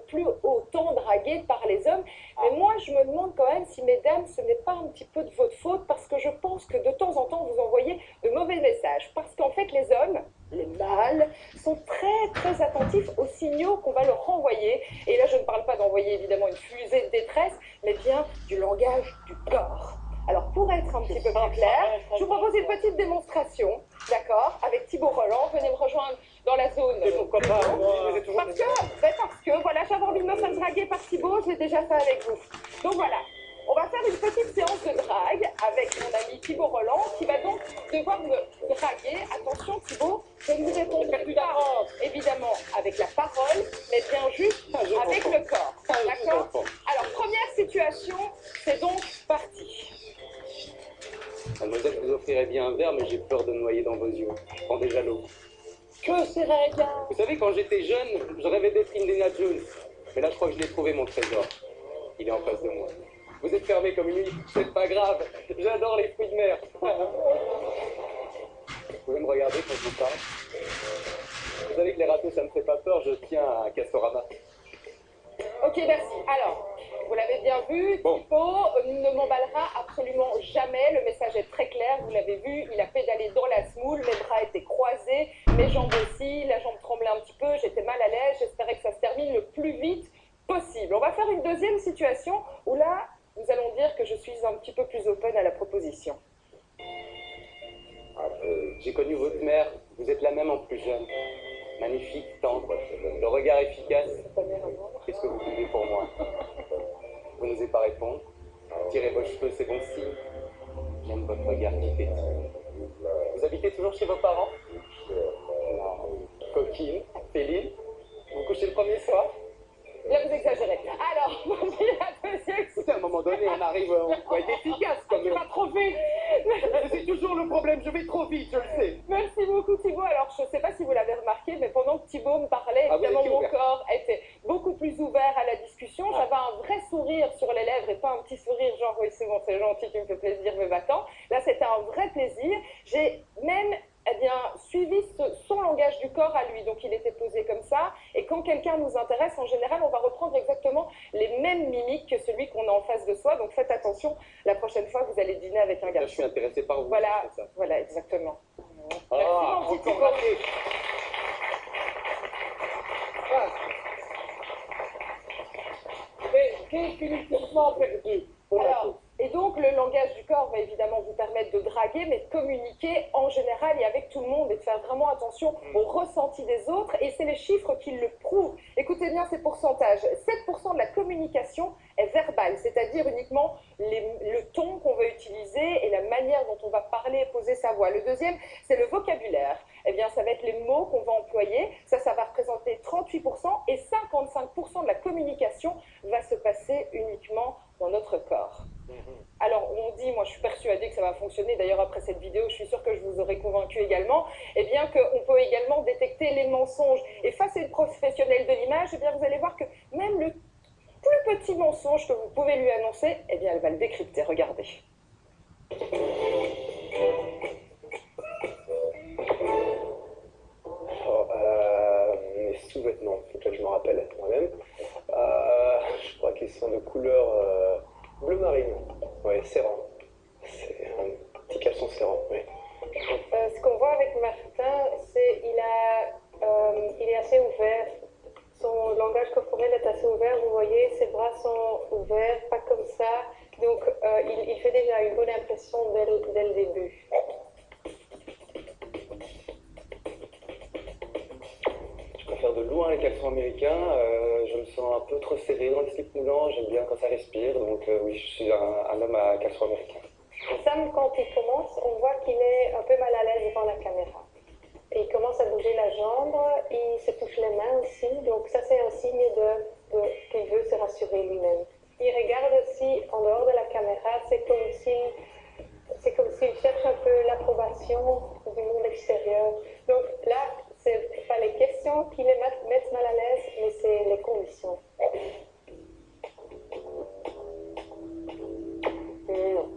plus autant draguée par les hommes. Mais moi, je me demande quand même si, mesdames, ce n'est pas un petit peu de votre faute, parce que je pense que de temps en temps, vous envoyez de mauvais messages. Parce qu'en fait, les hommes, les mâles, sont très très attentifs aux signaux qu'on va leur renvoyer. Et là, je ne parle pas d'envoyer évidemment une fusée de détresse, mais bien du langage du corps. Alors, pour être un petit peu plus clair, je vous propose une petite démonstration, d'accord, avec Thibaut Roland. Venez me rejoindre dans la zone. Et pourquoi pas Parce que, voilà, j'avais envie de me faire draguer par Thibaut, je l'ai déjà fait avec vous. Donc voilà, on va faire une petite séance de drague avec mon ami Thibaut Roland, qui va donc devoir me draguer. Attention Thibaut, je ne vous réponds pas, évidemment, avec la parole, mais bien juste avec le corps. D'accord? Alors, première situation, c'est donc parti. Mademoiselle, je vous offrirais bien un verre, mais j'ai peur de me noyer dans vos yeux. Je prends déjà l'eau. Que serait bien? Vous savez, quand j'étais jeune, je rêvais d'être Indiana Jones. Mais là, je crois que je l'ai trouvé, mon trésor. Il est en face de moi. Vous êtes fermé comme une huître, c'est pas grave. J'adore les fruits de mer. Vous pouvez me regarder quand je vous parle. Vous savez que les râteaux, ça me fait pas peur, je tiens à Castorama. Ok, merci. Alors, vous l'avez bien vu, Bon. Thibaut ne m'emballera absolument jamais. Le message est très clair, vous l'avez vu, il a pédalé dans la semoule, mes bras étaient croisés, mes jambes aussi, la jambe tremblait un petit peu, j'étais mal à l'aise, j'espérais que ça se termine le plus vite possible. On va faire une deuxième situation où là, nous allons dire que je suis un petit peu plus open à la proposition. J'ai connu votre mère, vous êtes la même en plus jeune. Magnifique, tendre, le regard efficace. Qu'est-ce que vous voulez pour moi? Vous n'osez pas répondre. Tirez vos cheveux, c'est bon signe. J'aime votre regard qui pétille. Vous habitez toujours chez vos parents? Non. Coquine, Féline, vous couchez le premier soir? Là, vous exagérez. Alors, voici la deuxième. Écoutez, à un moment donné, on arrive, on peut être efficace quand Tu même. vas trop vite. C'est toujours le problème, je vais trop vite, je le sais. Merci beaucoup Thibaut. Alors je ne sais pas si vous l'avez remarqué, mais pendant que Thibaut me parlait, évidemment mon corps était beaucoup plus ouvert à la discussion. J'avais un vrai sourire sur les lèvres et pas un petit sourire genre oui c'est bon, c'est gentil, tu me fais plaisir, mais va-t'en. Là c'était un vrai plaisir. J'ai même suivi son langage du corps à lui, donc il était posé comme ça. Et quand quelqu'un nous intéresse, en général, on va reprendre exactement les mêmes mimiques que celui qu'on a en face de soi. Donc faites attention, la prochaine fois vous allez dîner avec un Là, garçon. je suis intéressé par vous. Voilà, c'est ça. voilà, exactement. Ah, Merci, mon petit encore raté. Définitivement perdu. Alors, et donc le langage du corps va évidemment vous permettre de draguer, mais de communiquer en général et avec tout le monde et de faire vraiment attention au ressenti des autres. Et c'est les chiffres qui le prouvent. Écoutez bien ces pourcentages. 7% de la communication est verbale, c'est-à-dire uniquement le ton qu'on va utiliser et la manière dont on va parler et poser sa voix. Le deuxième, c'est le vocabulaire. Eh bien, ça va être les mots qu'on va employer. Ça va représenter 38% et 55% de la communication va se passer uniquement dans notre corps. Alors, on dit, moi je suis persuadée que ça va fonctionner, d'ailleurs après cette vidéo, je suis sûre que je vous aurai convaincu également, eh bien qu'on peut également détecter les mensonges. Et face à une professionnelle de l'image, eh bien vous allez voir que même le plus petit mensonge que vous pouvez lui annoncer, eh bien elle va le décrypter, regardez. Mes sous-vêtements, faut que je me rappelle moi-même. Je crois qu'ils sont de couleur bleu marine. Ouais, serrant. C'est un petit caleçon serrant, oui. Ce qu'on voit avec Martin, c'est il est assez ouvert. Son langage corporel est assez ouvert. Vous voyez, ses bras sont ouverts, pas comme ça. Donc, il fait déjà une bonne impression dès le début. Je préfère de loin les caleçons américains. Je me sens un peu trop serré dans le slip moulant. J'aime bien quand ça respire. Donc, oui, je suis un homme à caleçon américain. Sam, quand il commence, on voit qu'il est un peu mal à l'aise devant la caméra. Et il commence à bouger la jambe, il se touche les mains aussi, donc ça c'est un signe qu'il veut se rassurer lui-même. Il regarde aussi en dehors de la caméra, c'est comme s'il cherche un peu l'approbation du monde extérieur. Donc là, c'est pas les questions qui les mettent mal à l'aise, mais c'est les conditions. Non.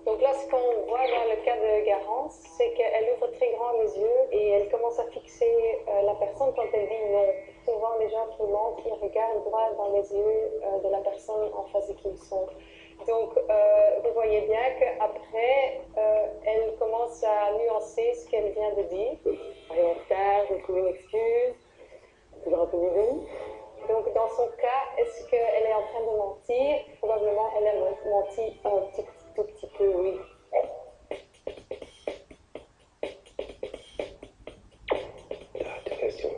Donc là, ce qu'on voit dans le cas de Garance, c'est qu'elle ouvre très grand les yeux et elle commence à fixer la personne quand elle dit non. Souvent, des gens qui mentent, ils regardent droit dans les yeux de la personne en face de qui ils sont. Donc, vous voyez bien qu'après, elle commence à nuancer ce qu'elle vient de dire. Elle est en retard, je trouve une excuse, toujours un peu bidon. Donc, dans son cas, est-ce qu'elle est en train de mentir? Probablement, elle a menti un tout petit peu, oui. Question.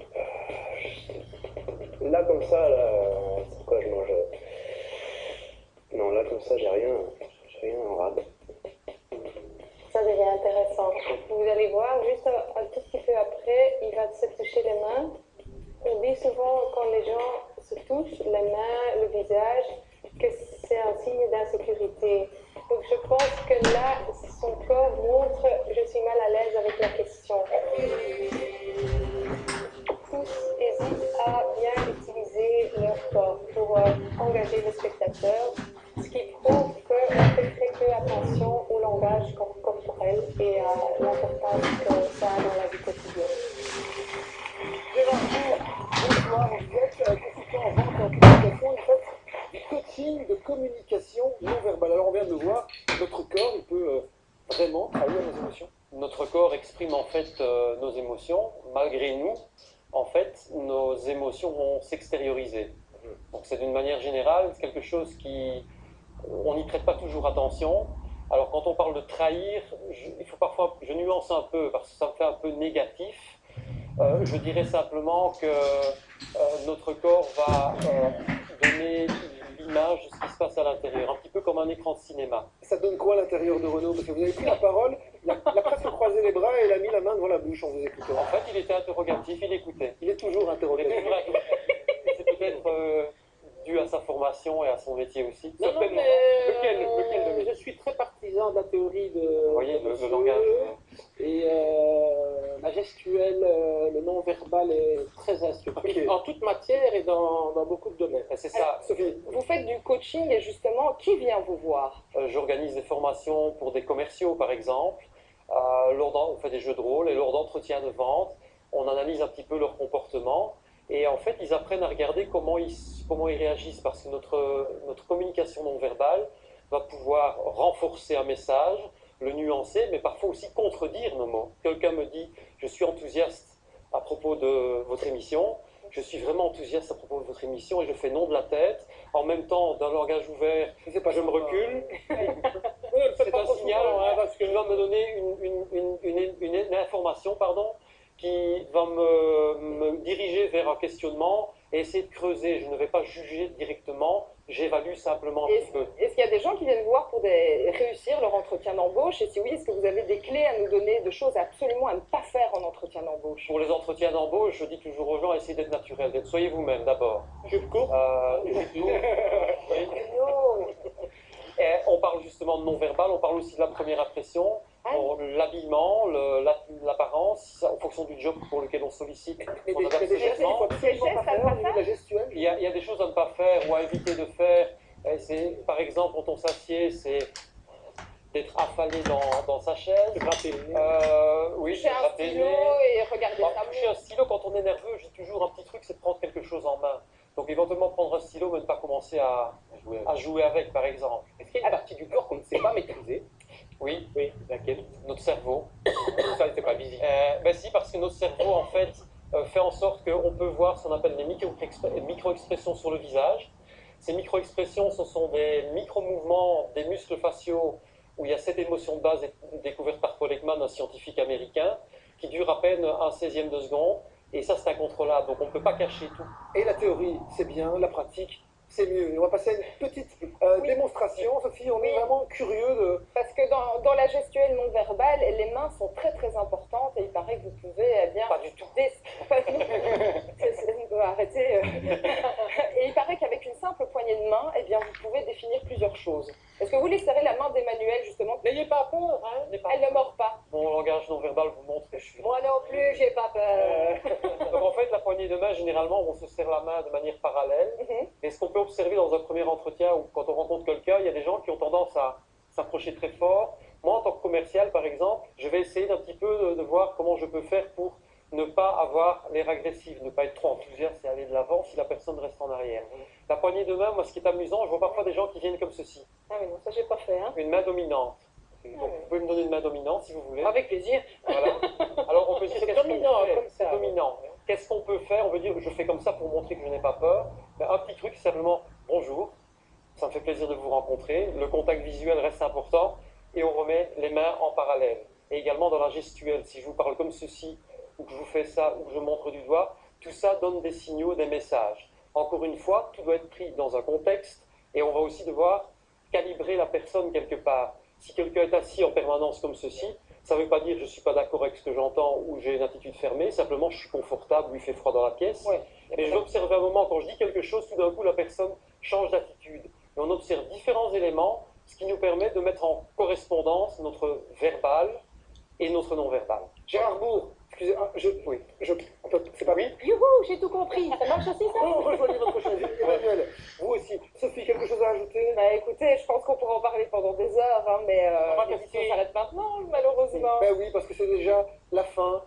Là, comme ça, là, c'est quoi je mange? Non, là, comme ça, j'ai rien en rade. Ça devient intéressant. Vous allez voir, juste un tout petit peu après, il va se toucher les mains. On dit souvent, quand les gens se touchent les mains, le visage, que c'est un signe d'insécurité. Donc je pense que là, son corps montre « je suis mal à l'aise avec la question ». Tous hésitent à bien utiliser leur corps pour engager le spectateur, ce qui prouve qu'on fait très peu attention au langage corporel et à l'importance que ça a dans la vie quotidienne. Bonsoir, vous êtes consultant en vente et en communication, vous faites du coaching de communication non verbale. Alors on vient de le voir, notre corps, il peut vraiment trahir nos émotions. Notre corps exprime en fait nos émotions. Malgré nous, en fait, nos émotions vont s'extérioriser. Donc c'est d'une manière générale quelque chose qui... On n'y prête pas toujours attention. Alors quand on parle de trahir, il faut parfois... Je nuance un peu parce que ça me fait un peu négatif. Je dirais simplement que notre corps va donner l'image de ce qui se passe à l'intérieur, un petit peu comme un écran de cinéma. Ça donne quoi à l'intérieur de Renaud? Parce que vous avez pris la parole, il a presque croisé les bras et il a mis la main devant la bouche en vous écoutant. En fait, il était interrogatif, il écoutait. Il est toujours interrogatif. C'est peut-être dû à sa formation et à son métier aussi. Non, non, Certainement. mais Lequel de je suis très partisan de la théorie de... Vous voyez, le monsieur, langage. Et la gestuelle, le non-verbal est très instructif. Ok. En toute matière et dans beaucoup de domaines. C'est ça. Sophie, Vous faites du coaching et justement, qui vient vous voir? J'organise des formations pour des commerciaux, par exemple. On fait des jeux de rôle et lors d'entretiens de vente, on analyse un petit peu leur comportement. Et en fait, ils apprennent à regarder comment ils réagissent parce que notre communication non verbale va pouvoir renforcer un message, le nuancer, mais parfois aussi contredire nos mots. Quelqu'un me dit « je suis enthousiaste à propos de votre émission », je suis vraiment enthousiaste à propos de votre émission et je fais non de la tête. En même temps, d'un langage ouvert, je me recule. C'est un signal parce que je dois me donner une information, qui va me diriger vers un questionnement et essayer de creuser. Je ne vais pas juger directement, j'évalue simplement un petit peu. Est-ce qu'il y a des gens qui viennent vous voir pour réussir leur entretien d'embauche? Et si oui, est-ce que vous avez des clés à nous donner, de choses absolument à ne pas faire en entretien d'embauche? Pour les entretiens d'embauche, je dis toujours aux gens, essayez d'être naturel, soyez vous-même d'abord. Jupe courte. Et on parle justement de non-verbal, on parle aussi de la première impression, l'habillement, l'apparence, en fonction du job pour lequel on sollicite. mais On des adapte ses gestes, il vêtements. faut absolument pas faire au niveau de la gestuelle. Il y a des choses à ne pas faire ou à éviter de faire. Par exemple, quand on s'assied, c'est d'être affalé dans sa chaise. Gratter le nez. Oui, Toucher un gratter le stylo nez. et regarder sa Toucher un stylo quand on est nerveux, j'ai toujours un petit truc, c'est de prendre quelque chose en main. Donc éventuellement prendre un stylo, mais ne pas commencer à jouer avec, par exemple. Est-ce qu'il y a une partie du corps qu'on ne sait pas maîtriser? Oui, Oui, laquelle? notre cerveau. Ça, c'est pas visible. Ben si, parce que notre cerveau, en fait, fait en sorte qu'on peut voir ce qu'on appelle les micro-expressions sur le visage. Ces micro-expressions, ce sont des micro-mouvements des muscles faciaux où il y a 7 émotions de base découvertes par Paul Ekman, un scientifique américain, qui durent à peine 1/16 de seconde. Et ça, c'est incontrôlable, donc on ne peut pas cacher tout. Et la théorie, c'est bien, la pratique, c'est mieux. On va passer à une petite démonstration. Sophie, on est vraiment curieux de... Parce que dans la gestuelle non verbale, les mains sont très très importantes et il paraît que vous pouvez Pas du tout. Arrêtez. Et il paraît qu'avec une simple poignée de main, eh bien, vous pouvez définir plusieurs choses. Est-ce que vous laisserez la main d'Emmanuel justement? N'ayez pas peur, hein. Elle ne mord pas. Mon langage non verbal vous montre que je suis... Moi non plus, j'ai pas peur. Donc en fait, la poignée de main, généralement, on se serre la main de manière parallèle. Et ce qu'on peut observer dans un premier entretien ou quand on rencontre quelqu'un, il y a des gens qui ont tendance à s'approcher très fort. Moi, en tant que commercial, par exemple, je vais essayer d'un petit peu de voir comment je peux faire pour ne pas avoir l'air agressif, ne pas être trop enthousiaste et aller de l'avant si la personne reste en arrière. La poignée de main, moi ce qui est amusant, je vois parfois des gens qui viennent comme ceci. Ah oui, non, ça j'ai pas fait. Hein. Une main dominante. Donc, vous pouvez me donner une main dominante si vous voulez. Avec plaisir. Voilà. Alors on peut dire C'est qu'est-ce qu'on dominant, fait. comme ça. C'est dominant. Qu'est-ce qu'on peut faire? On veut dire je fais comme ça pour montrer que je n'ai pas peur. Mais un petit truc, c'est simplement bonjour. Ça me fait plaisir de vous rencontrer. Le contact visuel reste important et on remet les mains en parallèle. Et également dans la gestuelle, si je vous parle comme ceci, ou que je vous fais ça, ou que je montre du doigt, tout ça donne des signaux, des messages. Encore une fois, tout doit être pris dans un contexte et on va aussi devoir calibrer la personne quelque part. Si quelqu'un est assis en permanence comme ceci, ça ne veut pas dire que je ne suis pas d'accord avec ce que j'entends ou j'ai une attitude fermée, simplement je suis confortable ou il fait froid dans la pièce. Ouais. Mais je vais observer un moment, quand je dis quelque chose, tout d'un coup la personne change d'attitude. Et on observe différents éléments, ce qui nous permet de mettre en correspondance notre verbal et notre non-verbal. Gérard Bourg, excusez-moi, c'est pas oui. Youhou, j'ai tout compris. Ça marche aussi ça? Non, rejoignez votre chaise. Emmanuel, vous aussi. Sophie, quelque chose à ajouter? Bah écoutez, je pense qu'on pourrait en parler pendant des heures, hein, mais va l'émission passer. s'arrête maintenant, malheureusement. Ben oui, parce que c'est déjà la fin